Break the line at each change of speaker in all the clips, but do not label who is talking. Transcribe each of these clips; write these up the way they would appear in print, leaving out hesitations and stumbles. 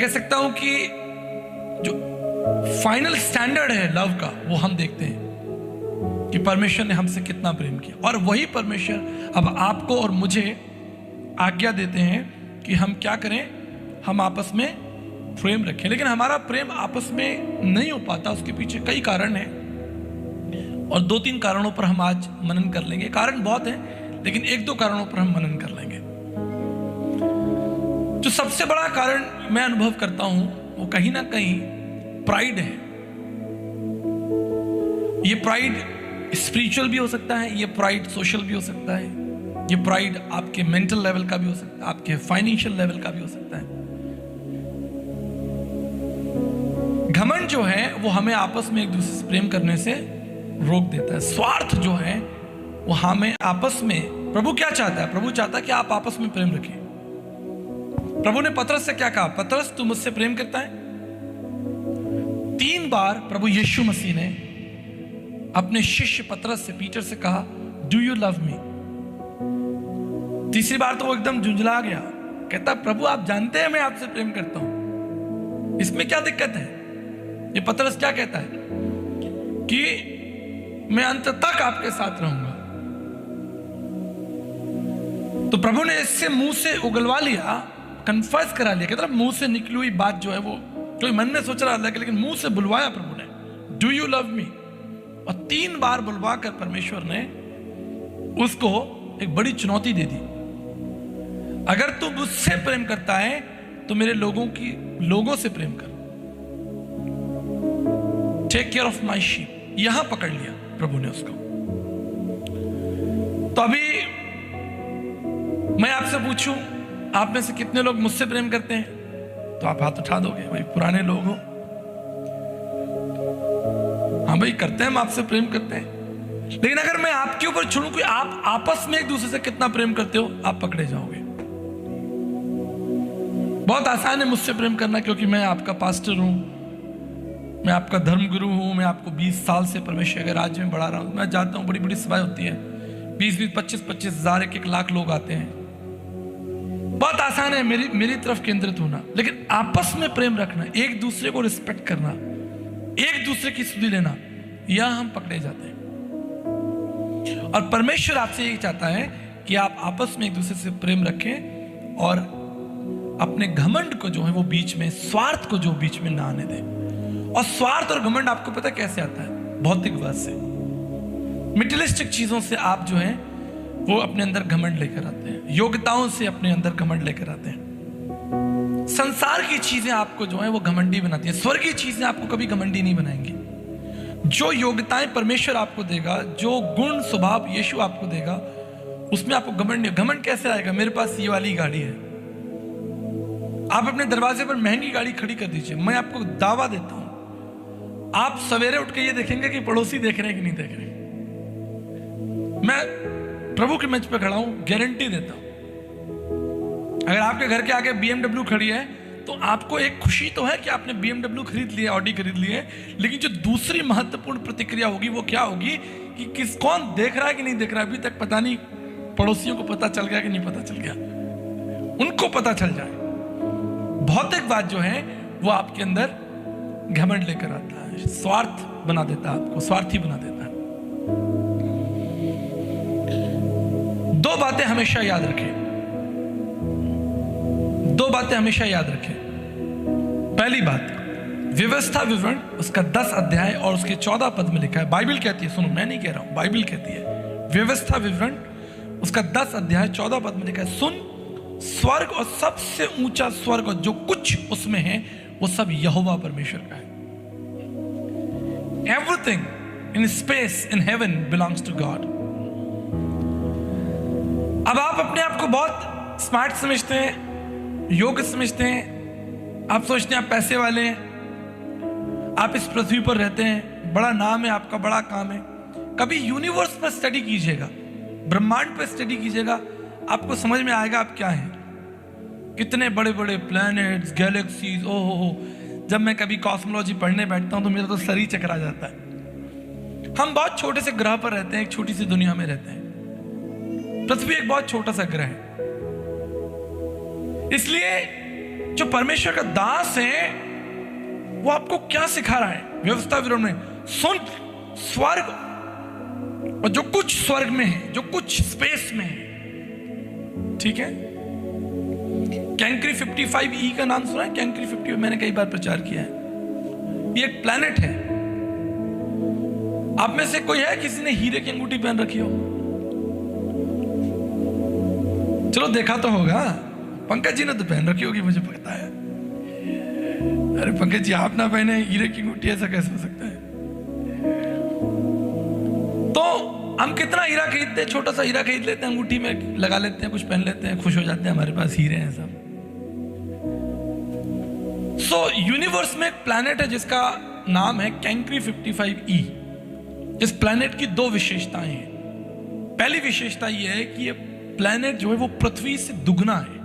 कह सकता हूं कि जो फाइनल स्टैंडर्ड है लव का, वो हम देखते हैं कि परमेश्वर ने हमसे कितना प्रेम किया, और वही परमेश्वर अब आपको और मुझे आज्ञा देते हैं कि हम क्या करें, हम आपस में प्रेम रखें। लेकिन हमारा प्रेम आपस में नहीं हो पाता, उसके पीछे कई कारण हैं, और 2-3 कारणों पर हम आज मनन कर लेंगे। कारण बहुत हैं, लेकिन 1-2 कारणों पर हम मनन कर लेंगे। जो सबसे बड़ा कारण मैं अनुभव करता हूं वो कहीं ना कहीं प्राइड है। ये प्राइड स्पिरिचुअल भी हो सकता है, ये प्राइड सोशल भी हो सकता है, ये प्राइड आपके मेंटल लेवल का भी हो सकता है, आपके फाइनेंशियल लेवल का भी हो सकता है। घमंड जो है वो हमें आपस में एक दूसरे से प्रेम करने से रोक देता है। स्वार्थ जो है वो हमें आपस में, प्रभु क्या चाहता है? प्रभु चाहता है कि आप आपस में प्रेम रखें। प्रभु ने पतरस से क्या कहा? पतरस, तू मुझसे प्रेम करता है? 3 बार प्रभु यीशु मसीह ने अपने शिष्य पतरस से, पीटर से कहा, डू यू लव मी? तीसरी बार तो वो एकदम झुंझला गया, कहता, प्रभु आप जानते हैं मैं आपसे प्रेम करता हूं, इसमें क्या दिक्कत है? ये पतरस क्या कहता है कि मैं अंत तक आपके साथ रहूंगा। तो प्रभु ने इससे मुंह से उगलवा लिया, कन्फर्स करा लिया। कहता मुंह से निकली हुई बात जो है वो कोई मन में सोच रहा था, लेकिन मुंह से बुलवाया प्रभु ने, डू यू लव मी? और 3 बार बुलवा कर परमेश्वर ने उसको एक बड़ी चुनौती दे दी। अगर तू मुझसे प्रेम करता है तो मेरे लोगों से प्रेम कर। Take care of my sheep. यहां पकड़ लिया प्रभु ने उसको। तो अभी मैं आपसे पूछूं, आप में से कितने लोग मुझसे प्रेम करते हैं? तो आप हाथ उठा दोगे, भाई पुराने लोग हो। हाँ भाई, करते हैं, हम आपसे प्रेम करते हैं। लेकिन अगर मैं आपके ऊपर छोड़ूं कि आप आपस में एक दूसरे से कितना प्रेम करते हो, आप पकड़े जाओगे। बहुत आसान है मुझसे प्रेम करना, क्योंकि मैं आपका पास्टर हूं, मैं आपका धर्म गुरु हूं, मैं आपको 20 साल से परमेश्वर के राज्य में बढ़ा रहा हूं। मैं जाता हूं, बड़ी बड़ी सभाएं होती है, 20-20, 25-25 हजार, 1-1 लाख लोग आते हैं। बहुत आसान है मेरी तरफ केंद्रित होना। लेकिन आपस में प्रेम रखना, एक दूसरे को रिस्पेक्ट करना, एक दूसरे की सुधि लेना, यह हम पकड़े जाते हैं। और परमेश्वर आपसे यही चाहता है कि आप आपस में एक दूसरे से प्रेम रखें और अपने घमंड को जो है वो बीच में, स्वार्थ को जो बीच में ना आने दें। और स्वार्थ और घमंड आपको पता कैसे आता है? भौतिकवाद से, मटेरियलिस्टिक चीजों से आप जो है वो अपने अंदर घमंड लेकर आते हैं, योग्यताओं से अपने अंदर घमंड लेकर आते हैं। संसार की चीजें आपको जो है वो घमंडी बनाती हैं, स्वर्गीय चीजें आपको कभी घमंडी नहीं बनाएंगी। जो योग्यताएं परमेश्वर आपको देगा, जो गुण स्वभाव यीशु आपको देगा, उसमें आपको घमंड कैसे आएगा? मेरे पास ये वाली गाड़ी है। आप अपने दरवाजे पर महंगी गाड़ी खड़ी कर दीजिए, मैं आपको दावा देता हूं, आप सवेरे उठ के ये देखेंगे कि पड़ोसी देख रहे हैं कि नहीं देख रहे। मैं प्रभु के मंच पे खड़ा हूं, गारंटी देता हूं, अगर आपके घर के आगे BMW खड़ी है तो आपको एक खुशी तो है कि आपने BMW खरीद लिया, ऑडी खरीद ली है, लेकिन जो दूसरी महत्वपूर्ण प्रतिक्रिया होगी वो क्या होगी कि कौन देख रहा है कि नहीं देख रहा है। अभी तक पता नहीं पड़ोसियों को पता चल गया कि नहीं पता चल गया, उनको पता चल जाए। भौतिकवाद जो है वो आपके अंदर घमंड लेकर आता है, स्वार्थ बना देता है, आपको स्वार्थी बना देता है। 2 बातें हमेशा याद रखें, 2 बातें हमेशा याद रखें। पहली बात, व्यवस्था विवरण उसका 10 अध्याय और उसके 14 पद में लिखा है। बाइबल कहती है, सुनो मैं नहीं कह रहा हूं, बाइबल कहती है, व्यवस्था विवरण उसका 10 अध्याय 14 पद में लिखा है, सुन, स्वर्ग और सबसे ऊंचा स्वर्ग और जो कुछ उसमें है वो सब यहोवा परमेश्वर का है। Everything in space in heaven belongs to God. अब आप अपने आप को बहुत स्मार्ट समझते हैं, योग्य समझते हैं, आप सोचते हैं आप पैसे वाले हैं, आप इस पृथ्वी पर रहते हैं, बड़ा नाम है आपका, बड़ा काम है। कभी यूनिवर्स पर स्टडी कीजिएगा, ब्रह्मांड पर स्टडी कीजिएगा, आपको समझ में आएगा आप क्या हैं। कितने बड़े बड़े प्लैनेट्स, गैलेक्सीज, ओहो। जब मैं कभी कॉस्मोलॉजी पढ़ने बैठता हूं तो मेरा तो सर ही चकरा जाता है। हम बहुत छोटे से ग्रह पर रहते हैं, एक छोटी सी दुनिया में रहते हैं। पृथ्वी एक बहुत छोटा सा ग्रह है, इसलिए जो परमेश्वर का दास है वो आपको क्या सिखा रहा है? व्यवस्था विरोध में सुन, स्वर्ग और जो कुछ स्वर्ग में है, जो कुछ स्पेस में है, ठीक है। कैंक्री 55E का नाम सुना है? कैंक्री 50 मैंने कई बार प्रचार किया है। ये एक प्लैनेट है। आप में से कोई है किसी ने हीरे की अंगूठी पहन रखी हो? चलो देखा तो होगा। पंकज जी ने तो पहन रखी होगी, मुझे पता है। अरे पंकज जी, आप ना पहने हीरे की अंगूठी, ऐसा कैसे हो सकता है? तो हम कितना हीरा खरीदते हैं, छोटा सा हीरा खरीद लेते हैं, अंगूठी में लगा लेते हैं, कुछ पहन लेते हैं, खुश हो जाते हैं, हमारे पास हीरे हैं सब। सो यूनिवर्स में एक प्लैनेट है जिसका नाम है कैंक्री 55E। इस प्लैनेट की दो विशेषताएं हैं। पहली विशेषता यह है कि ये प्लैनेट जो है वो पृथ्वी से दुगना है,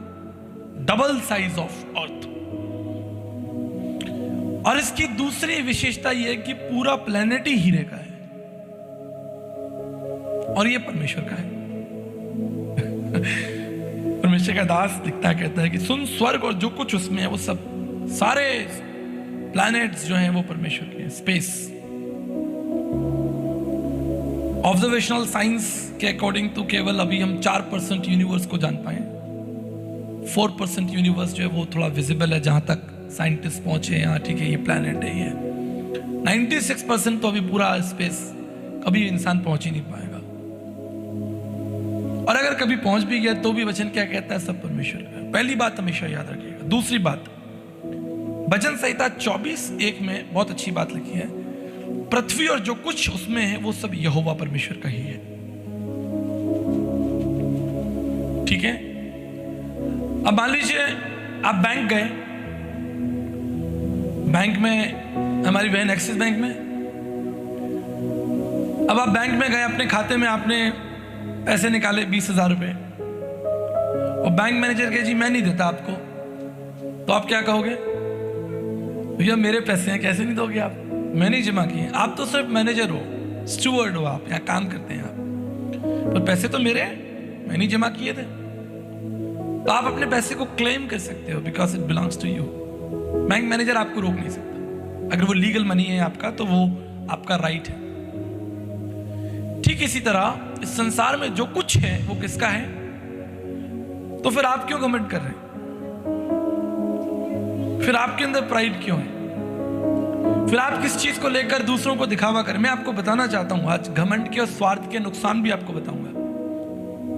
डबल साइज ऑफ अर्थ। और इसकी दूसरी विशेषता यह है कि पूरा प्लैनेट ही हीरे का है और ये परमेश्वर का है। परमेश्वर का दास लिखता कहता है कि सुन, स्वर्ग और जो कुछ उसमें है वो सब, सारे प्लैनेट्स जो हैं वो परमेश्वर के हैं। स्पेस ऑब्जर्वेशनल साइंस के अकॉर्डिंग तो केवल अभी हम 4% यूनिवर्स को जान पाए। 4% यूनिवर्स जो है वो थोड़ा विजिबल है, जहां तक साइंटिस्ट पहुंचे हैं। हाँ ठीक है, ये प्लैनेट है, ये 96% तो अभी पूरा स्पेस कभी इंसान पहुंच ही नहीं पाएगा। और अगर कभी पहुंच भी गया तो भी वचन क्या कहता है? सब परमेश्वर का है। पहली बात हमेशा याद रखिएगा। दूसरी बात, भजन संहिता 24:1 में बहुत अच्छी बात लिखी है, पृथ्वी और जो कुछ उसमें है वो सब यहोवा परमेश्वर का ही है। ठीक है। अब मान लीजिए आप बैंक गए, बैंक में हमारी बहन एक्सिस बैंक में, अब आप बैंक में गए, अपने खाते में आपने पैसे निकाले 20,000 रुपए, और बैंक मैनेजर कहे जी मैं नहीं देता आपको, तो आप क्या कहोगे? भैया मेरे पैसे हैं, कैसे नहीं दोगे आप? मैंने ही जमा किए। आप तो सिर्फ मैनेजर हो, स्टूवर्ड हो, आप यहाँ काम करते हैं आप, पर पैसे तो मेरे, मैंने ही जमा किए थे। तो आप अपने पैसे को क्लेम कर सकते हो because it belongs to you. Bank manager आपको रोक नहीं सकता। अगर वो लीगल मनी है आपका तो वो आपका राइट है। ठीक इसी तरह इस संसार में जो कुछ है वो किसका है? तो फिर आप क्यों घमंड कर रहे हैं? फिर आपके अंदर प्राइड क्यों है? फिर आप किस चीज को लेकर दूसरों को दिखावा करें? मैं आपको बताना चाहता हूं आज घमंड के और स्वार्थ के नुकसान भी आपको बताऊंगा।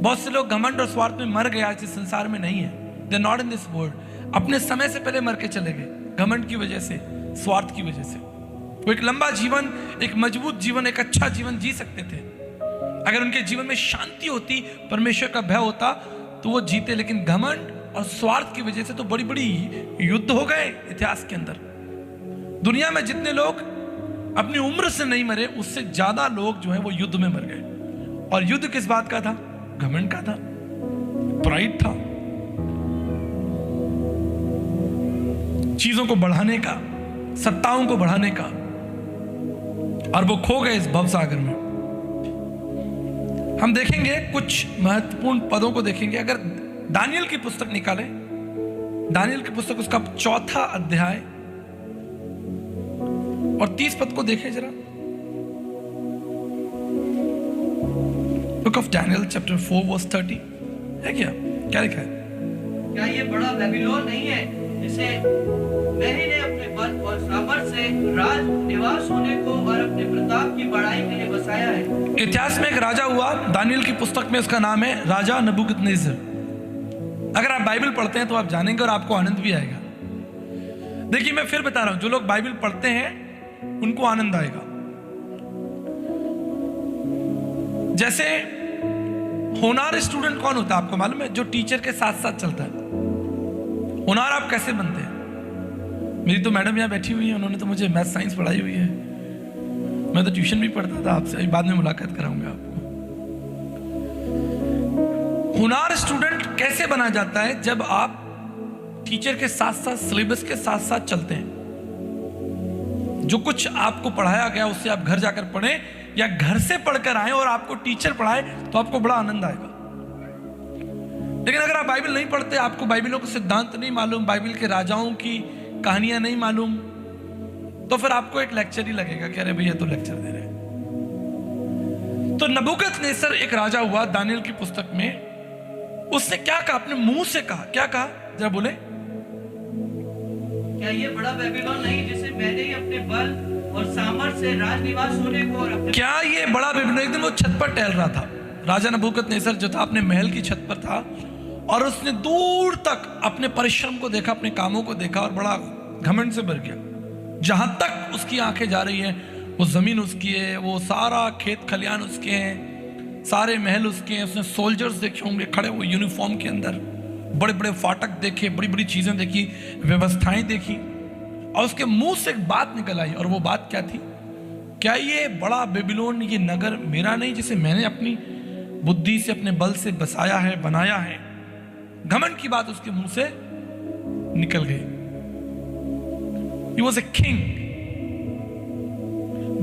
बहुत से लोग घमंड और स्वार्थ में मर गए, आज इस संसार में नहीं है। They are not in this world. अपने समय से पहले मर के चले गए, घमंड की वजह से, स्वार्थ की वजह से। वो एक लंबा जीवन, एक मजबूत जीवन, एक अच्छा जीवन जी सकते थे अगर उनके जीवन में शांति होती, परमेश्वर का भय होता तो वो जीते। लेकिन घमंड और स्वार्थ की वजह से तो बड़ी बड़ी युद्ध हो गए इतिहास के अंदर। दुनिया में जितने लोग अपनी उम्र से नहीं मरे, उससे ज्यादा लोग जो है वो युद्ध में मर गए। और युद्ध किस बात का था? घमंड का था, प्राइड था, चीजों को बढ़ाने का, सत्ताओं को बढ़ाने का। और वो खो गए इस भवसागर में। हम देखेंगे कुछ महत्वपूर्ण पदों को देखेंगे। अगर दानियल की पुस्तक निकालें, दानियल की पुस्तक उसका 4था अध्याय और 30 पद को देखें जरा। Book of Daniel chapter 4 verse 30 है क्या? क्या लिखा है?
क्या ये बड़ा बेबीलोन नहीं है जिसे मैंने ने अपने बल और सामर्थ से राज निवास होने को और अपने प्रताप की बड़ाई के लिए बसाया है?
इतिहास में एक राजा हुआ, दानियल की पुस्तक में उसका नाम है राजा नबूकदनेस्सर। अगर आप बाइबल पढ़ते हैं तो आप जानेंगे और आपको आनंद भी आएगा। देखिए मैं फिर बता रहा हूं, जो लोग बाइबल पढ़ते हैं उनको आनंद आएगा। जैसे होनार स्टूडेंट कौन होता है आपको मालूम है? जो टीचर के साथ साथ चलता है। होनार आप कैसे बनते हैं? मेरी तो मैडम यहाँ बैठी हुई है, उन्होंने तो मुझे मैथ साइंस पढ़ाई हुई है। मैं तो ट्यूशन भी पढ़ता था, आपसे बाद में मुलाकात कराऊंगा आपको। होनार स्टूडेंट कैसे बना जाता है? जब आप टीचर के साथ साथ, सिलेबस के साथ साथ चलते हैं। जो कुछ आपको पढ़ाया गया उससे आप घर जाकर पढ़ें या घर से पढ़कर आए और आपको टीचर पढ़ाए तो आपको बड़ा आनंद आएगा। लेकिन अगर आप बाइबल नहीं पढ़ते, आपको बाइबलों के सिद्धांत नहीं मालूम, बाइबल के राजाओं की कहानियां नहीं मालूम, तो फिर आपको एक लेक्चर ही लगेगा कि अरे भैया तो लेक्चर दे रहे हैं। तो नबूकदनेस्सर एक राजा हुआ दानियल की पुस्तक में। उसने क्या कहा, अपने मुंह से कहा, क्या कहा जरा बोले।
क्या ये बड़ा बेबीलोन नहीं जिसे मैंने ही अपने बल और सामर्थ्य से राजनिवास होने को और अपने
क्या ये बड़ा बेबीलोन, एक दिन वो छत पर टहल रहा था, राजा नबूकदनेस्सर जो था अपने महल की छत पर था, और उसने दूर तक अपने परिश्रम को देखा, अपने कामों को देखा, और बड़ा घमंड से भर गया। जहां तक उसकी आंखें जा रही हैं, वो जमीन उसकी है, वो सारा खेत खलियान उसके हैं, सारे महल उसके हैं। उसने सोल्जर्स देखे होंगे खड़े हुए यूनिफॉर्म के अंदर, बड़े बड़े फाटक देखे, बड़ी बड़ी चीजें देखी, व्यवस्थाएं देखी, और उसके मुंह से एक बात निकल आई। और वो बात क्या थी, क्या ये बड़ा बेबीलोन, ये नगर मेरा नहीं जिसे मैंने अपनी बुद्धि से, अपने बल से बसाया है, बनाया है। घमंड की बात उसके मुंह से निकल गई। He was a king।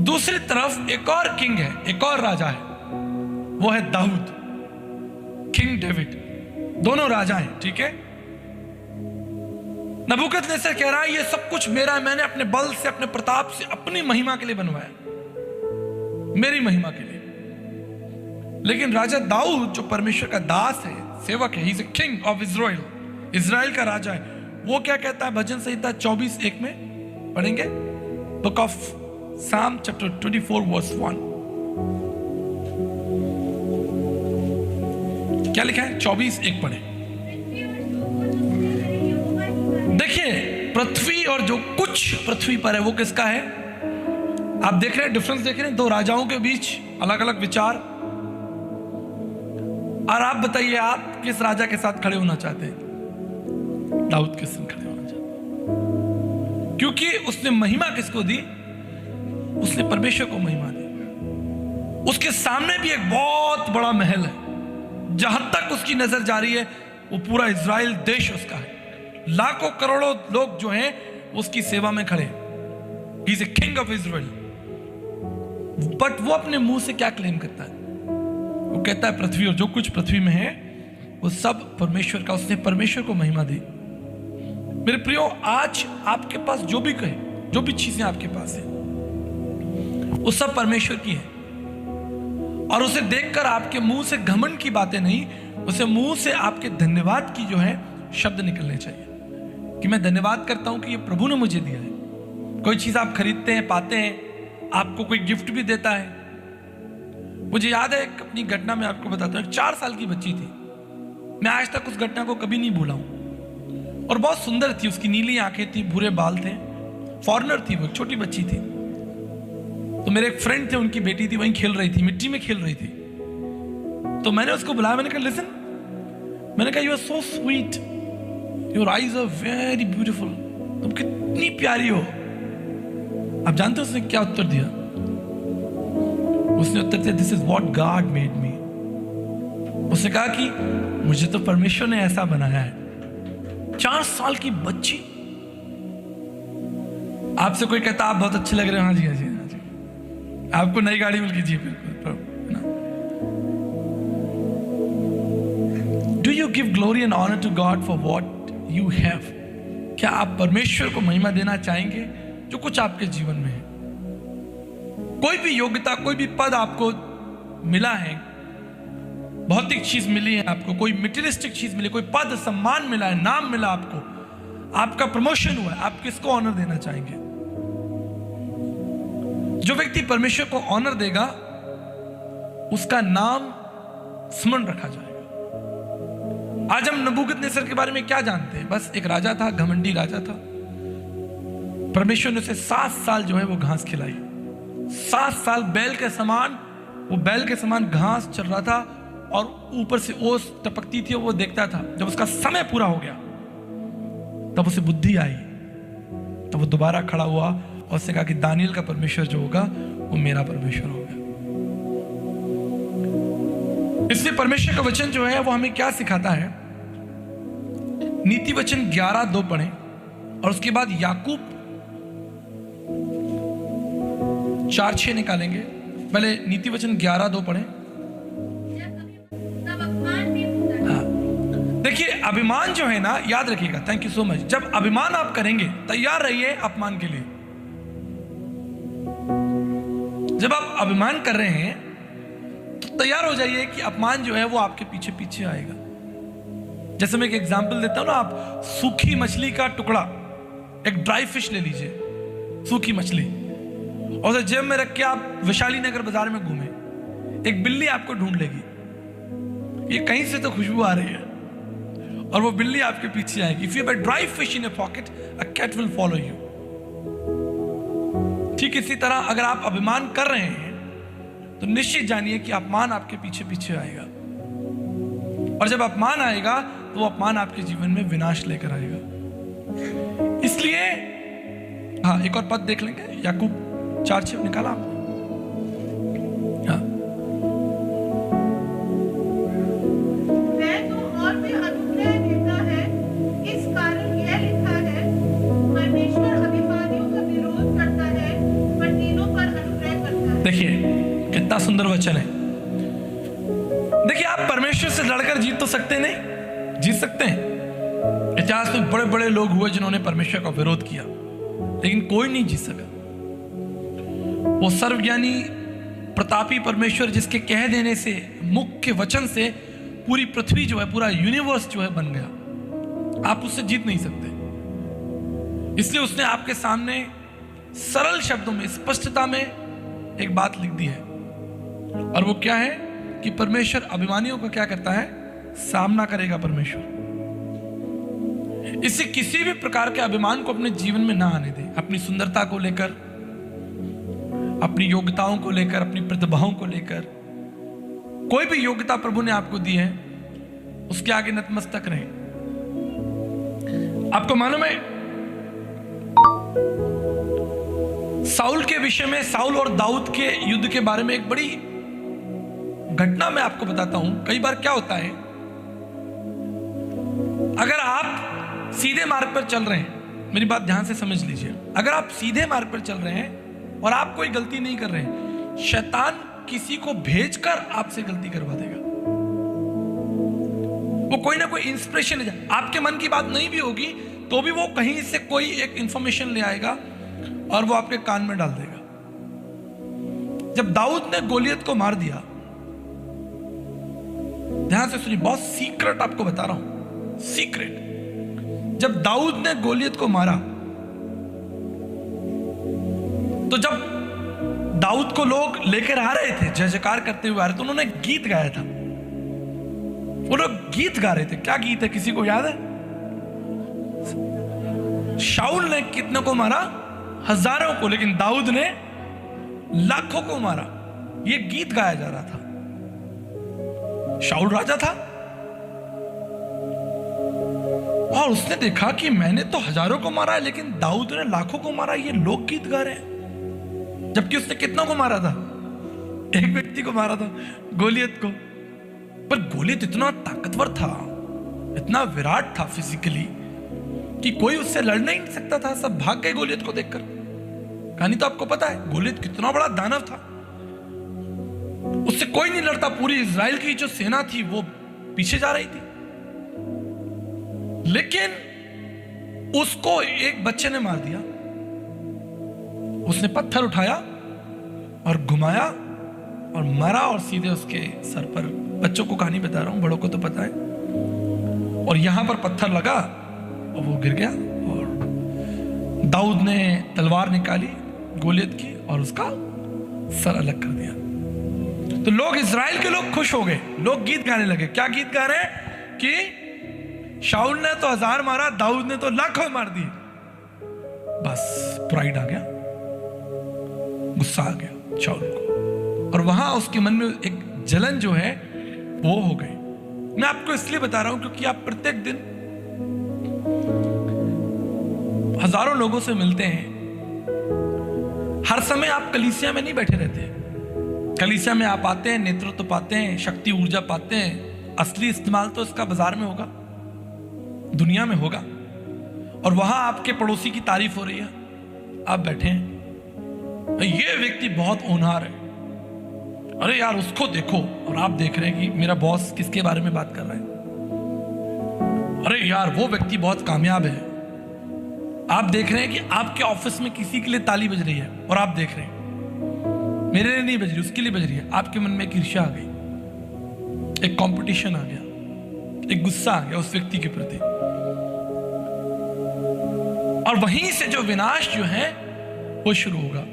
दूसरी तरफ एक और किंग है, एक और राजा है, वो है दाऊद, किंग डेविड। दोनों राजा हैं, ठीक है। नबूकदनेस्सर कह रहा है ये सब कुछ मेरा है, मैंने अपने बल से, अपने प्रताप से, अपनी महिमा के लिए बनवाया, मेरी महिमा के लिए। लेकिन राजा दाऊद जो परमेश्वर का दास है, सेवक है, he is a king of Israel, Israel का राजा है। वो क्या कहता है, भजन संहिता 24:1 में पढ़ेंगे, बुक ऑफ साम चैप्टर 24 वर्स 1। क्या लिखा है, 24:1 पढ़े। देखिए, पृथ्वी और जो कुछ पृथ्वी पर है वो किसका है। आप देख रहे हैं डिफरेंस, देख रहे हैं दो राजाओं के बीच अलग अलग विचार। और आप बताइए, आप किस राजा के साथ खड़े होना चाहते हैं। दाऊद के साथ खड़े होना चाहते हैं, क्योंकि उसने महिमा किसको दी, उसने परमेश्वर को महिमा दी। उसके सामने भी एक बहुत बड़ा महल है, जहां तक उसकी नजर जा रही है वो पूरा इजराइल देश उसका है। लाखों करोड़ों लोग जो हैं उसकी सेवा में खड़े। He is a king of Israel. But वो अपने मुंह से क्या क्लेम करता है, वो कहता है पृथ्वी और जो कुछ पृथ्वी में है वो सब परमेश्वर का, उसने परमेश्वर को महिमा दी। मेरे प्रियो, आज आपके पास जो भी कहे, जो भी चीजें आपके पास है, वो सब परमेश्वर की है। और उसे देखकर आपके मुंह से घमंड की बातें नहीं, उसे मुंह से आपके धन्यवाद की जो है शब्द निकलने चाहिए कि मैं धन्यवाद करता हूं कि ये प्रभु ने मुझे दिया है। कोई चीज आप खरीदते हैं, पाते हैं, आपको कोई गिफ्ट भी देता है। मुझे याद है एक अपनी घटना में आपको बताता हूँ। 4 साल की बच्ची थी, मैं आज तक उस घटना को कभी नहीं भूला हूँ। और बहुत सुंदर थी, उसकी नीली आंखें थी, भूरे बाल थे, फॉरेनर थी, वो एक छोटी बच्ची थी। तो मेरे एक फ्रेंड थे, उनकी बेटी थी, वहीं खेल रही थी, मिट्टी में खेल रही थी। तो मैंने उसको बुलाया, मैंने कहा लिसन, मैंने कहा you are so sweet, your eyes are very beautiful, तुम कितनी प्यारी हो। आप जानते हो उसने क्या उत्तर दिया? उसने उत्तर दिया, this is what God made me. उसने कहा कि मुझे तो परमेश्वर ने ऐसा बनाया है। 4 साल की बच्ची। आपसे कोई कहता आप बहुत अच्छे लग रहे हो, हाँ जी हाँ जी हाँ जी, आपको नई गाड़ी मिल गई, जी बिल्कुल। Do you give glory and honour to God for what you have? क्या आप परमेश्वर को महिमा देना चाहेंगे जो कुछ आपके जीवन में है? कोई भी योग्यता, कोई भी पद आपको मिला है, भौतिक चीज मिली है आपको, कोई मटेरियलिस्टिक चीज मिली, कोई पद सम्मान मिला है, नाम मिला आपको, आपका प्रमोशन हुआ है, आप किसको ऑनर देना चाहेंगे? जो व्यक्ति परमेश्वर को ऑनर देगा उसका नाम स्मरण रखा जाएगा। आज हम नबूकदनेस्सर के बारे में क्या जानते हैं? बस एक राजा था, घमंडी राजा था। परमेश्वर ने उसे 7 साल जो है वो घास खिलाई। 7 साल बैल के समान, वो बैल के समान घास चल रहा था और ऊपर से ओस टपकती थी, वो देखता था। जब उसका समय पूरा हो गया तब उसे बुद्धि आई, तब वो दोबारा खड़ा हुआ और उसने कहा कि दानियल का परमेश्वर जो होगा वो मेरा परमेश्वर होगा। इसलिए परमेश्वर का वचन जो है वो हमें क्या सिखाता है? नीति वचन 11:2 पढ़ें और उसके बाद याकूब 4:6 निकालेंगे। पहले नीति वचन 11:2 पढ़ें। अभिमान जो है ना, याद रखिएगा, थैंक यू सो मच, जब अभिमान आप करेंगे तैयार रहिए अपमान के लिए। जब आप अभिमान कर रहे हैं तो तैयार हो जाइए कि अपमान जो है वो आपके पीछे पीछे आएगा। जैसे मैं एक एग्जांपल देता हूं ना, आप सूखी मछली का टुकड़ा, एक ड्राई फिश ले लीजिए, सूखी मछली, और उसे जेब में रख के आप वैशाली नगर बाजार में घूमे, एक बिल्ली आपको ढूंढ लेगी, ये कहीं से तो खुशबू आ रही है, और वो बिल्ली आपके पीछे आएगी। If you have a dry fish in a pocket, a cat will follow you. ठीक इसी तरह अगर आप अभिमान कर रहे हैं तो निश्चित जानिए कि अपमान आपके पीछे पीछे आएगा, और जब अपमान आएगा तो वो अपमान आपके जीवन में विनाश लेकर आएगा। इसलिए हाँ, एक और पद देख लेंगे, याकूब 4:6 निकाला आपने? हाँ,
मैं तो और भी अनुग्रह देता है, इस कारण यह लिखा है, परमेश्वर अभिमानियों का विरोध करता है पर दीनों पर अनुग्रह करता है।
देखिए कितना सुंदर वचन है। देखिए, आप परमेश्वर से लड़कर जीत तो सकते नहीं, जीत सकते हैं। इतिहास में बड़े बड़े लोग हुए जिन्होंने परमेश्वर का विरोध किया, लेकिन कोई नहीं जीत सका। वो सर्वज्ञानी प्रतापी परमेश्वर जिसके कह देने से, मुख्य वचन से पूरी पृथ्वी जो है, पूरा यूनिवर्स जो है बन गया, आप उससे जीत नहीं सकते। इसलिए उसने आपके सामने सरल शब्दों में, स्पष्टता में एक बात लिख दी है, और वो क्या है कि परमेश्वर अभिमानियों का क्या करता है, सामना करेगा परमेश्वर। इससे किसी भी प्रकार के अभिमान को अपने जीवन में ना आने दें। अपनी सुंदरता को लेकर, अपनी योग्यताओं को लेकर, अपनी प्रतिभाओं को लेकर, कोई भी योग्यता प्रभु ने आपको दी है उसके आगे नतमस्तक रहें। आपको मालूम है साउल के विषय में, साउल और दाऊद के युद्ध के बारे में एक बड़ी घटना मैं आपको बताता हूं। कई बार क्या होता है, अगर आप सीधे मार्ग पर चल रहे हैं, मेरी बात ध्यान से समझ लीजिए, अगर आप सीधे मार्ग पर चल रहे हैं और आप कोई गलती नहीं कर रहे हैं, शैतान किसी को भेजकर आपसे गलती करवा देगा। वो कोई ना कोई इंस्पिरेशन ले, आपके मन की बात नहीं भी होगी तो भी वो कहीं से कोई एक इंफॉर्मेशन ले आएगा और वो आपके कान में डाल देगा। जब दाऊद ने गोलियत को मार दिया, ध्यान से सुनिए, बहुत सीक्रेट आपको बता रहा हूं, सीक्रेट। जब दाऊद ने गोलियत को मारा, तो जब दाऊद को लोग लेकर आ रहे थे, जय जयकार करते हुए आ रहे थे, उन्होंने गीत गाया था। वो लोग गीत गा रहे थे। क्या गीत है, किसी को याद है? शाऊल ने कितने को मारा? हजारों को, लेकिन दाऊद ने लाखों को मारा। ये गीत गाया जा रहा था। शाऊल राजा था और उसने देखा कि मैंने तो हजारों को मारा है, लेकिन दाऊद ने लाखों को मारा, ये लोग गीत गा रहे हैं। जबकि उसने कितनों को मारा था? एक व्यक्ति को मारा था, गोलियत को। पर गोलियत इतना ताकतवर था, इतना विराट था फिजिकली, कि कोई उससे लड़ना ही नहीं सकता था। सब भाग गए गोलियत को देखकर। कहानी तो आपको पता है, गोलियत कितना बड़ा दानव था, उससे कोई नहीं लड़ता। पूरी इजराइल की जो सेना थी वो पीछे जा रही थी, लेकिन उसको एक बच्चे ने मार दिया। उसने पत्थर उठाया और घुमाया और मारा, और सीधे उसके सर पर। बच्चों को कहानी बता रहा हूं, बड़ों को तो पता है। और यहां पर पत्थर लगा और वो गिर गया। और दाऊद ने तलवार निकाली गोलियत की और उसका सर अलग कर दिया। तो लोग, इजराइल के लोग खुश हो गए, लोग गीत गाने लगे। क्या गीत गा रहे हैं कि शाऊल ने तो 1000 मारा, दाऊद ने तो लाखों मार दिए। बस प्राइड आ गया, गुस्सा आ गया शाऊल को, और वहां उसके मन में एक जलन जो है वो हो गई। मैं आपको इसलिए बता रहा हूं क्योंकि आप प्रत्येक दिन हजारों लोगों से मिलते हैं। हर समय आप कलीसिया में नहीं बैठे रहते। कलीसिया में आप आते हैं, नेतृत्व पाते हैं, शक्ति ऊर्जा पाते हैं। असली इस्तेमाल तो इसका बाजार में होगा, दुनिया में होगा, और वहां आपके पड़ोसी की तारीफ हो रही है। आप बैठे हैं, ये व्यक्ति बहुत होनहार है, अरे यार उसको देखो, और आप देख रहे हैं कि मेरा बॉस किसके बारे में बात कर रहा है। अरे यार वो व्यक्ति बहुत कामयाब है, आप देख रहे हैं कि आपके ऑफिस में किसी के लिए ताली बज रही है और आप देख रहे हैं मेरे लिए नहीं बज रही, उसके लिए बज रही है, आपके मन में एक ईर्ष्या आ गई, एक कंपटीशन आ गया, एक गुस्सा आ गया उस व्यक्ति के प्रति, और वहीं से जो विनाश जो है वो शुरू होगा।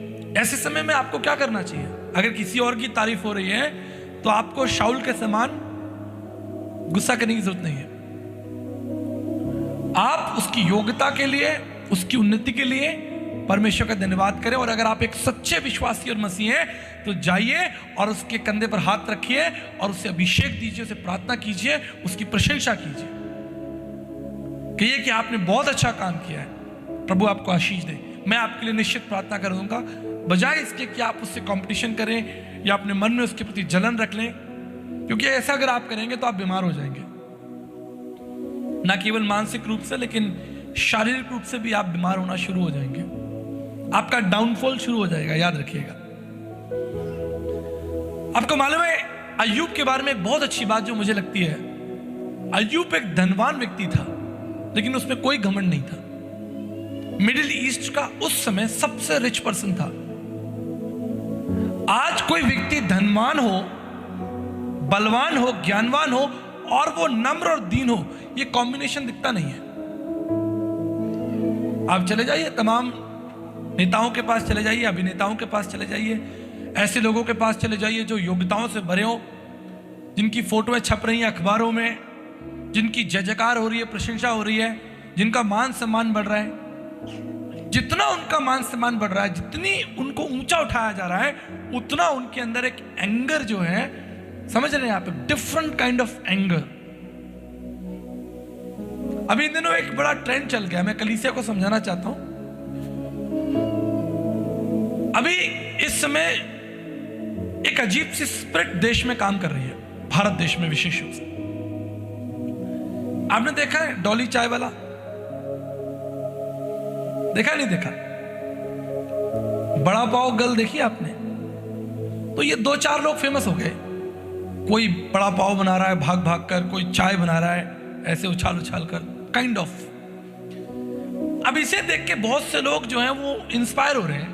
ऐसे समय में आपको क्या करना चाहिए? अगर किसी और की तारीफ हो रही है तो आपको शाऊल के समान गुस्सा करने की जरूरत नहीं है। आप उसकी योग्यता के लिए, उसकी उन्नति के लिए परमेश्वर का धन्यवाद करें, और अगर आप एक सच्चे विश्वासी और मसीह हैं तो जाइए और उसके कंधे पर हाथ रखिए और उसे अभिषेक दीजिए, उसे प्रार्थना कीजिए, उसकी प्रशंसा कीजिए, कहिए कि आपने बहुत अच्छा काम किया है, प्रभु आपको आशीष दे। मैं आपके लिए निश्चित प्रार्थना करूंगा, बजाय इसके कि आप उससे कंपटीशन करें या अपने मन में उसके प्रति जलन रख लें, क्योंकि ऐसा अगर आप करेंगे तो आप बीमार हो जाएंगे, ना केवल मानसिक रूप से लेकिन शारीरिक रूप से भी आप बीमार होना शुरू हो जाएंगे, आपका डाउनफॉल शुरू हो जाएगा, याद रखिएगा। आपको मालूम है अय्यूब के बारे में एक बहुत अच्छी बात जो मुझे लगती है, अय्यूब एक धनवान व्यक्ति था लेकिन उसमें कोई घमंड नहीं था। मिडिल ईस्ट का उस समय सबसे रिच पर्सन था। आज कोई व्यक्ति धनवान हो, बलवान हो, ज्ञानवान हो और वो नम्र और दीन हो, ये कॉम्बिनेशन दिखता नहीं है। आप चले जाइए तमाम नेताओं के पास चले जाइए, अभिनेताओं के पास चले जाइए, ऐसे लोगों के पास चले जाइए जो योग्यताओं से भरे हो, जिनकी फोटोएं छप रही हैं अखबारों में, जिनकी जय जयकार हो रही है, प्रशंसा हो रही है, जिनका मान सम्मान बढ़ रहा है। जितना उनका मान सम्मान बढ़ रहा है, जितनी उनको ऊंचा उठाया जा रहा है, उतना उनके अंदर एक एंगर जो है, समझ रहे हैं आप, डिफरेंट काइंड ऑफ एंगर। अभी इन दिनों एक बड़ा ट्रेंड चल गया, मैं कलीसिया को समझाना चाहता हूं। अभी इस समय एक अजीब सी स्पिरिट देश में काम कर रही है, भारत देश में विशेष रूप से। आपने देखा है डॉली चाय वाला? देखा नहीं देखा? बड़ा पाव गर्ल देखी आपने? तो ये 2-4 लोग फेमस हो गए, कोई बड़ा पाव बना रहा है भाग भाग कर, कोई चाय बना रहा है ऐसे उछाल उछाल कर, काइंड ऑफ। अब इसे देख के बहुत से लोग जो हैं वो इंस्पायर हो रहे हैं।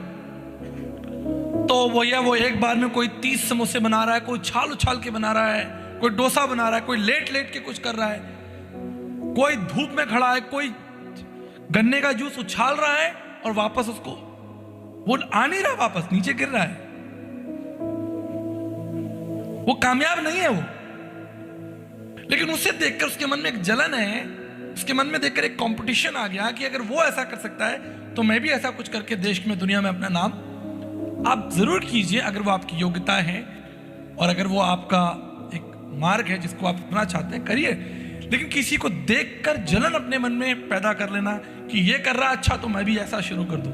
तो वो एक बार में कोई 30 समोसे बना रहा है, कोई उछाल उछाल के बना रहा है, कोई डोसा बना रहा है, कोई लेट लेट के कुछ कर रहा है, कोई धूप में खड़ा है, कोई गन्ने का जूस उछाल रहा है और वापस उसको वो आ नहीं रहा, वापस नीचे गिर रहा है। वो कामयाब नहीं है वो, लेकिन उसे देखकर उसके मन में एक जलन है, उसके मन में देखकर एक कंपटीशन आ गया कि अगर वो ऐसा कर सकता है तो मैं भी ऐसा कुछ करके देश में, दुनिया में अपना नाम। आप जरूर कीजिए अगर वो आपकी योग्यता है और अगर वो आपका एक मार्ग है जिसको आप अपना चाहते हैं, करिए। लेकिन किसी को देखकर जलन अपने मन में पैदा कर लेना कि ये कर रहा अच्छा तो मैं भी ऐसा शुरू कर दूं।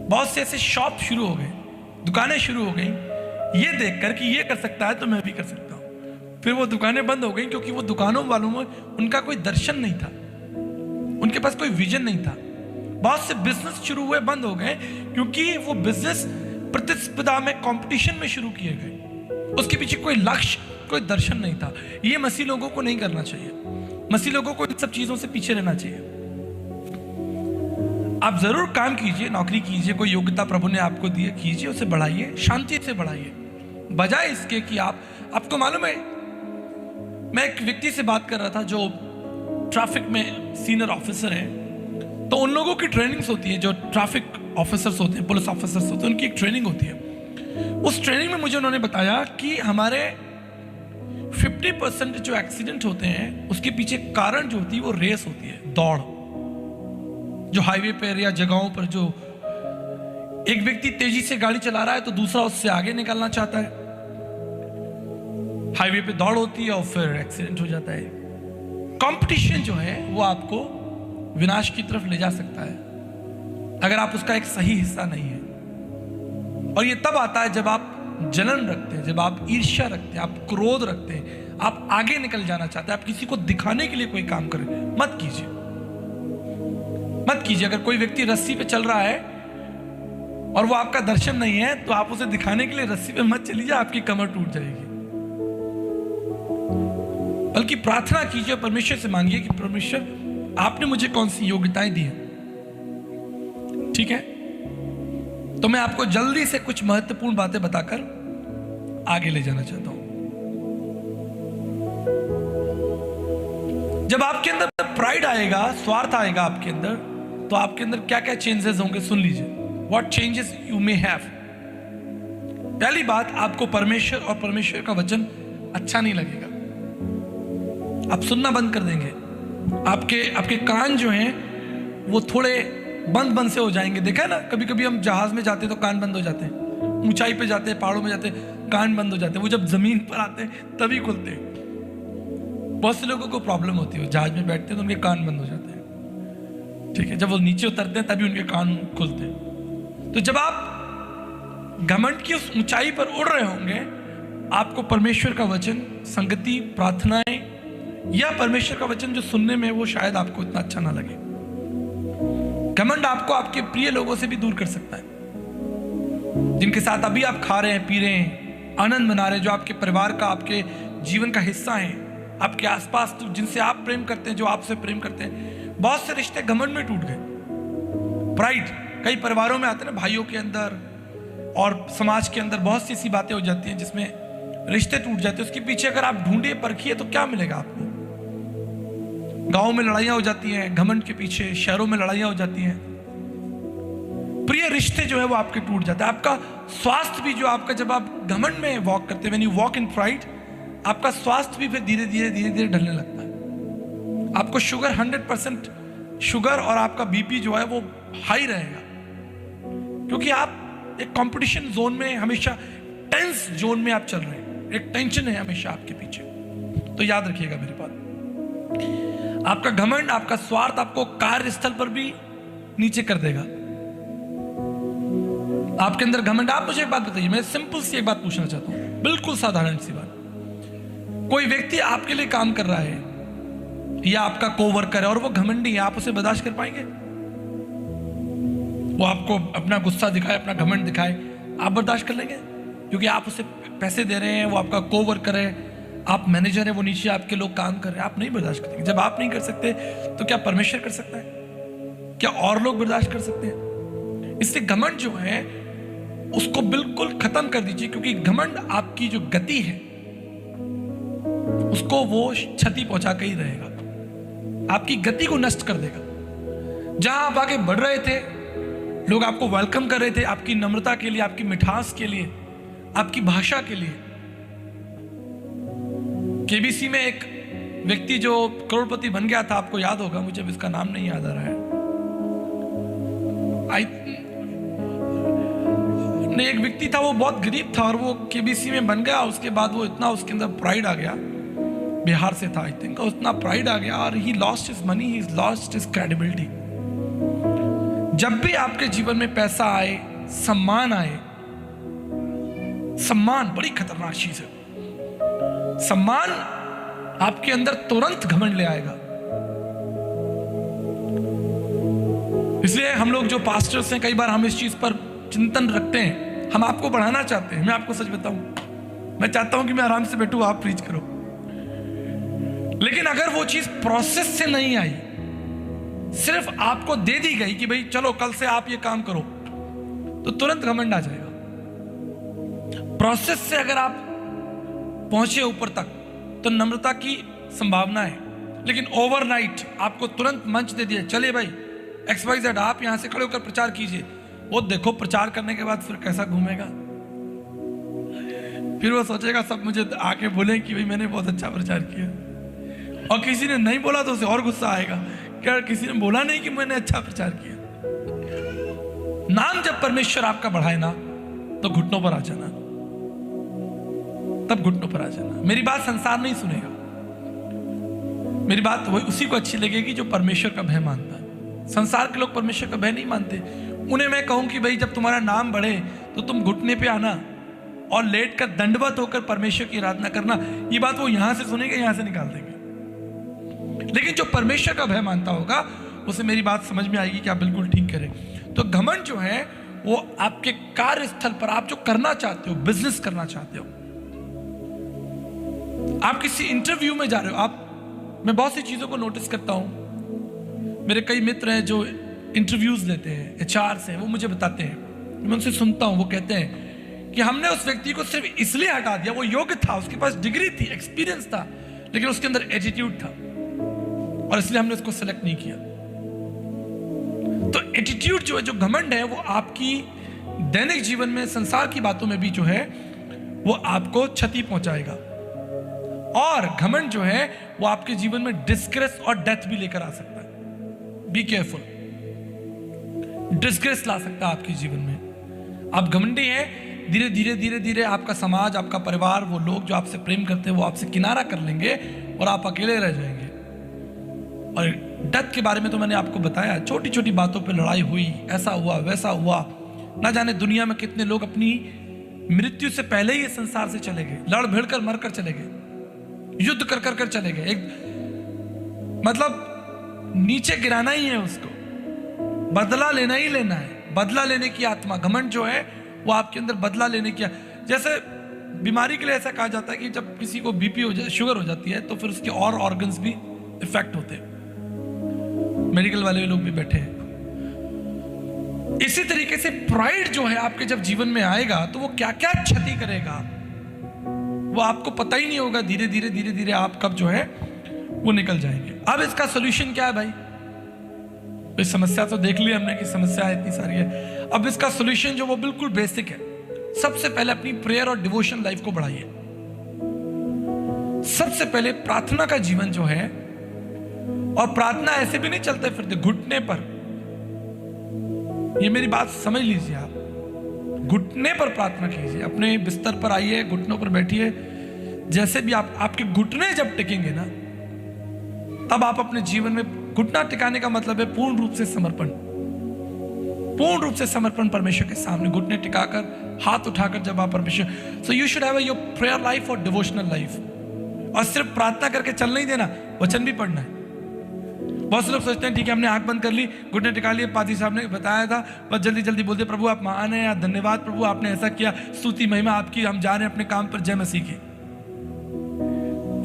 बहुत से ऐसे शॉप शुरू हो गए, दुकानें शुरू हो गई ये देखकर कि ये कर सकता है तो मैं भी कर सकता हूं। फिर वो दुकानें बंद हो गई क्योंकि वो दुकानों वालों में उनका कोई दर्शन नहीं था, उनके पास कोई विजन नहीं था। बहुत से बिजनेस शुरू हुए, बंद हो गए क्योंकि वो बिजनेस प्रतिस्पर्धा में, कंपटीशन में शुरू किए गए, उसके पीछे कोई लक्ष्य, कोई दर्शन नहीं था। ये मसीह लोगों को नहीं करना चाहिए। मसीह लोगों को इन सब चीजों से पीछे रहना चाहिए। आप जरूर काम कीजिए, नौकरी कीजिए, कोई योग्यता प्रभु ने आपको दी है, कीजिए, उसे बढ़ाइए, शांति से बढ़ाइए, बजाय इसके कि आपको मालूम है, मैं एक व्यक्ति से बात कर रहा था जो ट्रैफिक में सीनियर ऑफिसर हैं। तो उन लोगों की ट्रेनिंग्स होती है, जो ट्रैफिक ऑफिसर्स होते हैं, पुलिस ऑफिसर्स होते हैं, उनकी एक ट्रेनिंग होती है। उस ट्रेनिंग में मुझे उन्होंने बताया कि हमारे 50% जो एक्सीडेंट होते हैं उसके पीछे कारण जो होती है वो रेस होती है, दौड़। जो हाईवे पर या जगहों पर जो एक व्यक्ति तेजी से गाड़ी चला रहा है तो दूसरा उससे आगे निकलना चाहता है, हाईवे पे दौड़ होती है और फिर एक्सीडेंट हो जाता है। कंपटीशन जो है वो आपको विनाश की तरफ ले जा सकता है अगर आप उसका एक सही हिस्सा नहीं है। और ये तब आता है जब आप जलन रखते हैं, जब आप ईर्ष्या रखते हैं, आप क्रोध रखते हैं, आप आगे निकल जाना चाहते हैं, आप किसी को दिखाने के लिए कोई काम करें। मत कीजिए, मत कीजिए। अगर कोई व्यक्ति रस्सी पे चल रहा है और वो आपका दर्शन नहीं है तो आप उसे दिखाने के लिए रस्सी पे मत चलिए, आपकी कमर टूट जाएगी। बल्कि प्रार्थना कीजिए, परमेश्वर से मांगिए कि परमेश्वर आपने मुझे कौन सी योग्यताएं दी हैं। ठीक है, तो मैं आपको जल्दी से कुछ महत्वपूर्ण बातें बताकर आगे ले जाना चाहता हूं। जब आपके अंदर प्राइड आएगा, स्वार्थ आएगा आपके अंदर, तो आपके अंदर क्या क्या चेंजेस होंगे सुन लीजिए। What changes you may have. पहली बात, आपको परमेश्वर और परमेश्वर का वचन अच्छा नहीं लगेगा, आप सुनना बंद कर देंगे। आपके कान जो हैं वो थोड़े बंद से हो जाएंगे। देखा है ना, कभी कभी हम जहाज में जाते हैं तो कान बंद हो जाते हैं, ऊंचाई पे जाते हैं, पहाड़ों में जाते हैं, कान बंद हो जाते हैं। वो जब जमीन पर आते हैं तभी खुलते हैं। बहुत से लोगों को प्रॉब्लम होती है, जहाज में बैठते हैं तो उनके कान बंद हो जाते हैं। ठीक है, जब वो नीचे उतरते हैं तभी उनके कान खुलते हैं। तो जब आप घमंड की उस ऊंचाई पर उड़ रहे होंगे, आपको परमेश्वर का वचन, संगति, प्रार्थनाएं या परमेश्वर का वचन जो सुनने में वो शायद आपको इतना अच्छा ना लगे। घमंड आपको आपके प्रिय लोगों से भी दूर कर सकता है, जिनके साथ अभी आप खा रहे हैं, पी रहे हैं, आनंद मना रहे हैं, जो आपके परिवार का, आपके जीवन का हिस्सा है, आपके आसपास जिनसे आप प्रेम करते हैं, जो आपसे प्रेम करते हैं। बहुत से रिश्ते घमंड में टूट गए। प्राइड कई परिवारों में आते हैं ना, भाइयों के अंदर और समाज के अंदर बहुत सी ऐसी बातें हो जाती हैं जिसमें रिश्ते टूट जाते हैं। उसके पीछे अगर आप ढूंढिए, परखिए तो क्या मिलेगा आपको? गांव में लड़ाइयां हो जाती हैं घमंड के पीछे, शहरों में लड़ाइयां हो जाती हैं, प्रिय रिश्ते जो है वो आपके टूट जाते हैं। आपका स्वास्थ्य भी जो आपका, जब आप घमंड में वॉक करते हैं, when you walk in pride, आपका स्वास्थ्य भी फिर धीरे धीरे ढलने लगता है। आपको शुगर 100% शुगर और आपका बीपी जो है वो हाई रहेगा, क्योंकि आप एक कंपटीशन जोन में, हमेशा टेंस जोन में आप चल रहे हैं, एक टेंशन है हमेशा आपके पीछे। तो याद रखिएगा मेरी बात, आपका घमंड, आपका स्वार्थ आपको कार्यस्थल पर भी नीचे कर देगा। आपके अंदर घमंड, आप मुझे एक बात बताइए, मैं सिंपल सी एक बात पूछना चाहता हूं, बिल्कुल साधारण सी बात। कोई व्यक्ति आपके लिए काम कर रहा है या आपका कोवर्कर है और वो घमंडी है, आप उसे बर्दाश्त कर पाएंगे? वो आपको अपना गुस्सा दिखाए, अपना घमंड दिखाए, आप बर्दाश्त कर लेंगे? क्योंकि आप उसे पैसे दे रहे हैं, वो आपका कोवर्कर है, आप मैनेजर है, वो नीचे आपके लोग काम कर रहे हैं, आप नहीं बर्दाश्त करेंगे। जब आप नहीं कर सकते तो क्या परमेश्वर कर सकता है? क्या और लोग बर्दाश्त कर सकते हैं? इससे घमंड जो है उसको बिल्कुल खत्म कर दीजिए, क्योंकि घमंड आपकी जो गति है उसको वो क्षति पहुंचा के ही रहेगा, आपकी गति को नष्ट कर देगा। जहां आप आगे बढ़ रहे थे, लोग आपको वेलकम कर रहे थे, आपकी नम्रता के लिए, आपकी मिठास के लिए, आपकी भाषा के लिए। केबीसी में एक व्यक्ति जो करोड़पति बन गया था, आपको याद होगा, मुझे इसका नाम नहीं याद आ रहा है, एक व्यक्ति था, वो बहुत गरीब था और वो केबीसी में बन गया। उसके बाद वो इतना उसके अंदर प्राइड आ गया, बिहार से था आई थिंक, उतना प्राइड आ गया और he lost his money, he lost his credibility. जब भी आपके जीवन में पैसा आए, सम्मान आए, सम्मान बड़ी खतरनाक चीज है। सम्मान आपके अंदर तुरंत घमंड ले आएगा। इसलिए हम लोग जो पास्टर्स हैं, कई बार हम इस चीज पर चिंतन रखते हैं, हम आपको बढ़ाना चाहते हैं। मैं आपको सच बताऊं, मैं चाहता हूं कि मैं आराम से बैठूं, आप प्रीच करो, लेकिन अगर वो चीज प्रोसेस से नहीं आई, सिर्फ आपको दे दी गई कि भाई चलो कल से आप ये काम करो, तो तुरंत घमंड आ जाएगा। प्रोसेस से अगर आप पहुंचे ऊपर तक तो नम्रता की संभावना है, लेकिन ओवरनाइट आपको तुरंत मंच दे दिया, चलिए भाई XYZ आप यहां से खड़े होकर प्रचार कीजिए, वो देखो प्रचार करने के बाद फिर कैसा घूमेगा। फिर वो सोचेगा सब मुझे आके बोले कि भाई मैंने बहुत अच्छा प्रचार किया, और किसी ने नहीं बोला तो उसे और गुस्सा आएगा, क्या किसी ने बोला नहीं कि मैंने अच्छा प्रचार किया। नाम जब परमेश्वर आपका बढ़ाए ना, तो घुटनों पर आ जाना, तब घुटनों पर आ जाना। मेरी बात संसार नहीं सुनेगा, मेरी बात वही उसी को अच्छी लगेगी जो परमेश्वर का भय मानता है। संसार के लोग परमेश्वर का भय नहीं मानते। उन्हें मैं कहूं कि भाई जब तुम्हारा नाम बढ़े तो तुम घुटने पे आना और लेट कर दंडवत होकर परमेश्वर की आराधना करना, ये बात वो यहां से सुनेंगे, यहां से निकाल देंगे। लेकिन जो परमेश्वर का भय मानता होगा उसे मेरी बात समझ में आएगी कि आप बिल्कुल ठीक करें। तो घमंड जो है वो आपके कार्यस्थल पर, आप जो करना चाहते हो, बिजनेस करना चाहते हो, आप किसी इंटरव्यू में जा रहे हो, मैं बहुत सी चीज़ों को नोटिस करता हूँ। मेरे कई मित्र हैं जो इंटरव्यूज़ लेते हैं HR से, वो मुझे बताते हैं, मैं उनसे सुनता हूँ, वो कहते हैं कि हमने उस व्यक्ति को सिर्फ इसलिए हटा दिया, वो योग्य था, उसके पास डिग्री थी, एक्सपीरियंस था, लेकिन उसके अंदर एटीट्यूड था और इसलिए हमने उसको सेलेक्ट नहीं किया। तो एटीट्यूड जो है, जो घमंड है, वो आपकी दैनिक जीवन में, संसार की बातों में भी जो है वो आपको क्षति पहुंचाएगा। और घमंड जो है वो आपके जीवन में डिस्ग्रेस और डेथ भी लेकर आ सकता है। बी केयरफुल, डिस्ग्रेस ला सकता है आपके जीवन में। आप घमंडी हैं, धीरे धीरे धीरे धीरे आपका समाज, आपका परिवार, वो लोग जो आपसे प्रेम करते हैं वो आपसे किनारा कर लेंगे और आप अकेले रह जाएंगे। और डेथ के बारे में तो मैंने आपको बताया, छोटी छोटी बातों पे लड़ाई हुई, ऐसा हुआ वैसा हुआ, ना जाने दुनिया में कितने लोग अपनी मृत्यु से पहले ही इस संसार से चले गए, लड़ भिड़ कर मर कर चले गए, युद्ध कर कर कर चले गए। एक मतलब नीचे गिराना ही है उसको, बदला लेना ही लेना है, बदला लेने की आत्मा। घमंड जो है वो आपके अंदर बदला लेने की, जैसे बीमारी के लिए ऐसा कहा जाता है कि जब किसी को बीपी हो जाए, शुगर हो जाती है, तो फिर उसके और ऑर्गन्स भी इफेक्ट होते हैं। मेडिकल वाले लोग भी बैठे हैं। इसी तरीके से प्राइड जो है आपके जब जीवन में आएगा तो वो क्या क्या क्षति करेगा वो आपको पता ही नहीं होगा। धीरे धीरे धीरे धीरे आप कब जो है वो निकल जाएंगे। अब इसका सोल्यूशन क्या है भाई? इस समस्या तो देख लिया हमने कि समस्या इतनी सारी है। अब इसका सोल्यूशन जो वो बिल्कुल बेसिक है। सबसे पहले अपनी प्रेयर और डिवोशन लाइफ को बढ़ाइए। सबसे पहले प्रार्थना का जीवन जो है, और प्रार्थना ऐसे भी नहीं चलते फिरते घुटने पर, ये मेरी बात समझ लीजिए, आप घुटने पर प्रार्थना कीजिए। अपने बिस्तर पर आइए, घुटनों पर बैठिए। जैसे भी आपके घुटने जब टिकेंगे ना, तब आप अपने जीवन में, घुटना टिकाने का मतलब है पूर्ण रूप से समर्पण, पूर्ण रूप से समर्पण परमेश्वर के सामने, घुटने टिकाकर, हाथ उठाकर जब आप परमेश्वर। So you should have your prayer life और डिवोशनल लाइफ। और सिर्फ प्रार्थना करके चल नहीं देना, वचन भी पढ़ना है। बहुत से लोग सोचते हैं ठीक है हमने आंख बंद कर ली, घुटने टिका लिए, पादी साहब ने बताया था, बस जल्दी जल्दी बोलते प्रभु आप महान हैं, या धन्यवाद प्रभु आपने ऐसा किया, स्तुति महिमा आपकी, हम जा रहे हैं अपने काम पर, जय मसीह की।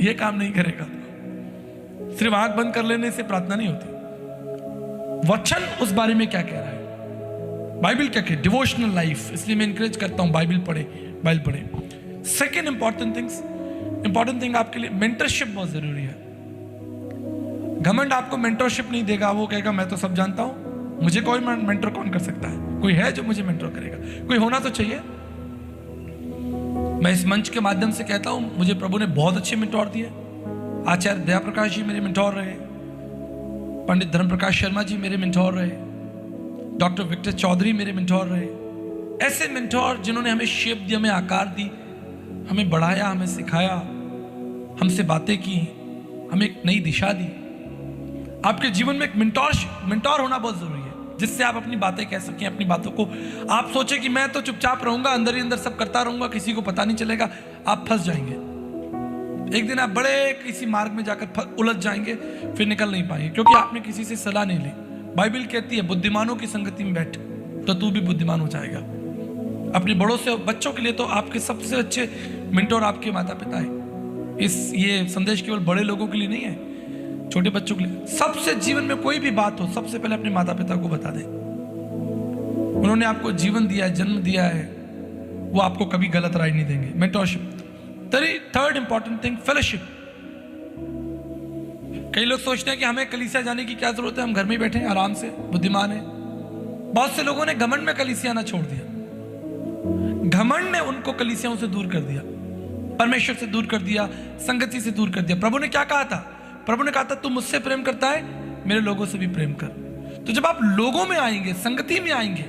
ये काम नहीं करेगा। सिर्फ आंख बंद कर लेने से प्रार्थना नहीं होती। वचन उस बारे में क्या कह रहा है, बाइबल क्या कहे, डिवोशनल लाइफ। इसलिए मैं इंकरेज करता हूं बाइबल पढ़े, बाइबल पढ़े। सेकेंड इंपॉर्टेंट थिंग आपके लिए मेंटरशिप बहुत जरूरी है। घमंड आपको मेंटरशिप नहीं देगा, वो कहेगा मैं तो सब जानता हूं, मुझे कोई मेंटर कौन कर सकता है, कोई है जो मुझे मेंटर करेगा, कोई होना तो चाहिए। मैं इस मंच के माध्यम से कहता हूं, मुझे प्रभु ने बहुत अच्छे मेंटोर दिए। आचार्य दया प्रकाश जी मेरे मेंटोर रहे, पंडित धर्म प्रकाश शर्मा जी मेरे मेंटोर रहे, डॉक्टर विक्टर चौधरी मेरे मेंटोर रहे। ऐसे मेंटोर जिन्होंने हमें शेप दी, हमें आकार दी, हमें बढ़ाया, हमें सिखाया, हमसे बातें की, हमें एक नई दिशा दी। आपके जीवन में एक मेंटोर होना बहुत जरूरी है, जिससे आप अपनी बातें कह सकें, अपनी बातों को। आप सोचे कि मैं तो चुपचाप रहूंगा, अंदर ही अंदर सब करता रहूंगा, किसी को पता नहीं चलेगा, आप फंस जाएंगे। एक दिन आप बड़े किसी मार्ग में जाकर उलझ जाएंगे, फिर निकल नहीं पाएंगे, क्योंकि आपने किसी से सलाह नहीं ली। बाइबल कहती है बुद्धिमानों की संगति में बैठ तो तू भी बुद्धिमान हो जाएगा। अपने बड़ों से, बच्चों के लिए तो आपके सबसे अच्छे मेंटोर आपके माता पिता है। ये संदेश केवल बड़े लोगों के लिए नहीं है, छोटे बच्चों के लिए। सबसे जीवन में कोई भी बात हो, सबसे पहले अपने माता पिता को बता दें। उन्होंने आपको जीवन दिया है, जन्म दिया है, वो आपको कभी गलत राय नहीं देंगे। Mentorship. Third important thing, fellowship. कई लोग सोचते हैं कि हमें कलीसिया जाने की क्या जरूरत है, हम घर में ही बैठे हैं आराम से, बुद्धिमान है। बहुत से लोगों ने घमंड में कलीसिया आना छोड़ दिया। घमंड ने उनको कलीसियाओं से दूर कर दिया, परमेश्वर से दूर कर दिया, संगति से दूर कर दिया। प्रभु ने क्या कहा था? प्रभु ने कहा था तू मुझसे प्रेम करता है, मेरे लोगों से भी प्रेम कर। तो जब आप लोगों में आएंगे, संगति में आएंगे,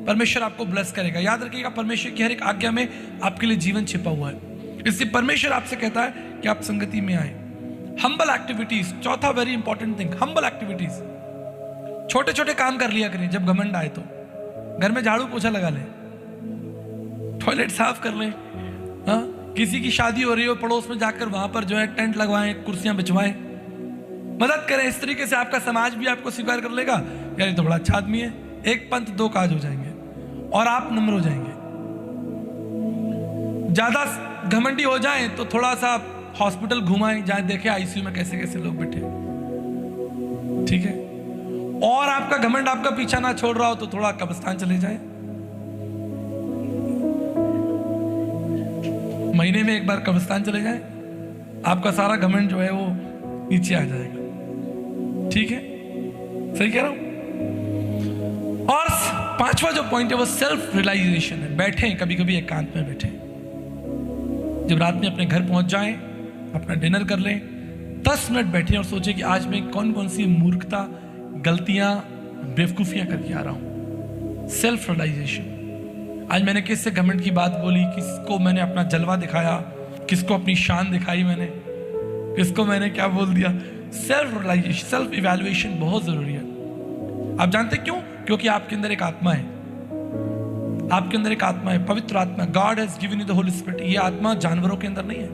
परमेश्वर आपको ब्लेस करेगा। याद रखिएगा, परमेश्वर की हर एक आज्ञा में आपके लिए जीवन छिपा हुआ है। इसलिए परमेश्वर आपसे कहता है कि आप संगति में आए। हम्बल एक्टिविटीज, चौथा very important thing, humble activities. छोटे छोटे काम कर लिया करें। जब घमंड आए तो घर में झाड़ू पोछा लगा लें, टॉयलेट साफ कर लें। हाँ, किसी की शादी हो रही हो, पड़ोस में जाकर वहां पर जो है टेंट लगवाएं, कुर्सियां बिछवाएं, मदद करें। इस तरीके से आपका समाज भी आपको स्वीकार कर लेगा, यार ये तो बड़ा अच्छा आदमी है। एक पंथ दो काज हो जाएंगे और आप नम्र हो जाएंगे। ज्यादा घमंडी हो जाएं तो थोड़ा सा हॉस्पिटल घुमाएं, जहां देखे आईसीयू में कैसे कैसे लोग बैठे, ठीक है। और आपका घमंड आपका पीछा ना छोड़ रहा हो तो थोड़ा कब्रिस्तान चले जाए, महीने में एक बार कब्रिस्तान चले जाए, आपका सारा घमंड जो है वो नीचे आ जाएगा, ठीक है, सही कह रहा हूं। और पांचवा जो पॉइंट है वो सेल्फ रियलाइजेशन है। बैठे कभी कभी एकांत में बैठे, जब रात में अपने घर पहुंच जाएं, अपना डिनर कर लें, 10 मिनट बैठे और सोचे कि आज मैं कौन कौन सी मूर्खता, गलतियां, बेवकूफियां करके आ रहा हूं। Self realisation. आज मैंने किससे घमंड की बात बोली, किसको मैंने अपना जलवा दिखाया, किसको अपनी शान दिखाई मैंने, किसको मैंने क्या बोल दिया। सेल्फ रियलाइजेशन, सेल्फ इवैल्यूएशन बहुत जरूरी है। आप जानते क्यों? क्योंकि आपके अंदर एक आत्मा है, आपके अंदर एक आत्मा है, पवित्र आत्मा। God has given you the Holi spirit. ये आत्मा जानवरों के अंदर नहीं है,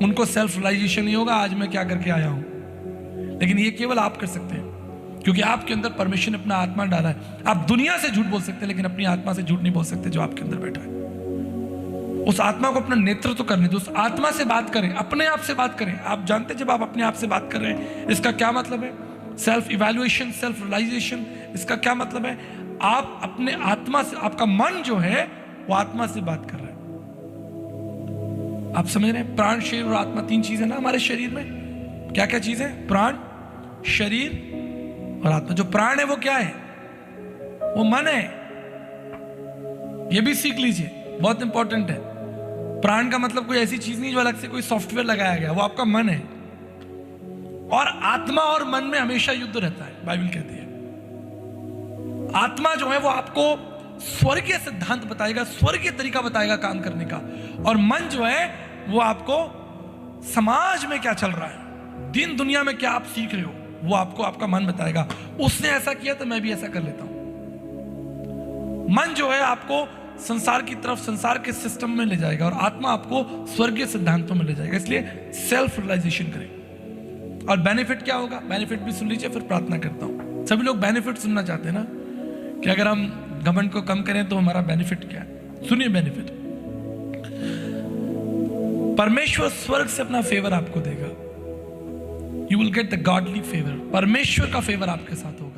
उनको सेल्फ रियलाइजेशन नहीं होगा आज मैं क्या करके आया हूं, लेकिन ये केवल आप कर सकते हैं, क्योंकि आपके अंदर परमेश्वर ने अपना आत्मा डाला है। आप दुनिया से झूठ बोल सकते हैं, लेकिन अपनी आत्मा से झूठ नहीं बोल सकते जो आपके अंदर बैठा है। उस आत्मा को अपना नेतृत्व करने दो, उस आत्मा से बात करें, अपने आप से बात करें। आप जानते जब आप अपने आप से बात कर रहे हैं इसका क्या मतलब है? सेल्फ इवैल्यूएशन, सेल्फ रियलाइजेशन, इसका क्या मतलब है? आप अपने आत्मा से, आपका मन जो है वो आत्मा से बात कर रहा है। आप समझ रहे हैं? प्राण, शरीर और आत्मा, 3 चीजें ना हमारे शरीर में। क्या क्या चीजें? प्राण, शरीर और आत्मा। जो प्राण है वो क्या है? वो मन है। ये भी सीख लीजिए, बहुत इंपॉर्टेंट है। प्राण का मतलब कोई ऐसी चीज नहीं जो अलग से कोई सॉफ्टवेयर लगाया गया, वो आपका मन है। और आत्मा और मन में हमेशा युद्ध रहता है, बाइबल कहती है। आत्मा जो है वो आपको स्वर्गीय सिद्धांत बताएगा, स्वर्गीय तरीका बताएगा काम करने का, और मन जो है वो आपको समाज में क्या चल रहा है, दिन दुनिया में क्या आप सीख रहे हो, वो आपको आपका मन बताएगा। उसने ऐसा किया तो मैं भी ऐसा कर लेता हूं। मन जो है आपको संसार की तरफ, संसार के सिस्टम में ले जाएगा, और आत्मा आपको स्वर्गीय सिद्धांतों में ले जाएगा। इसलिए सेल्फ रियलाइजेशन करें। और बेनिफिट क्या होगा? बेनिफिट भी सुन लीजिए, फिर प्रार्थना करता हूं। सभी लोग बेनिफिट सुनना चाहते हैं ना, कि अगर हम घमंड को कम करें तो हमारा बेनिफिट क्या है? सुनिए बेनिफिट। परमेश्वर स्वर्ग से अपना फेवर आपको देगा। You will get the godly favour. परमेश्वर का फेवर आपके साथ होगा।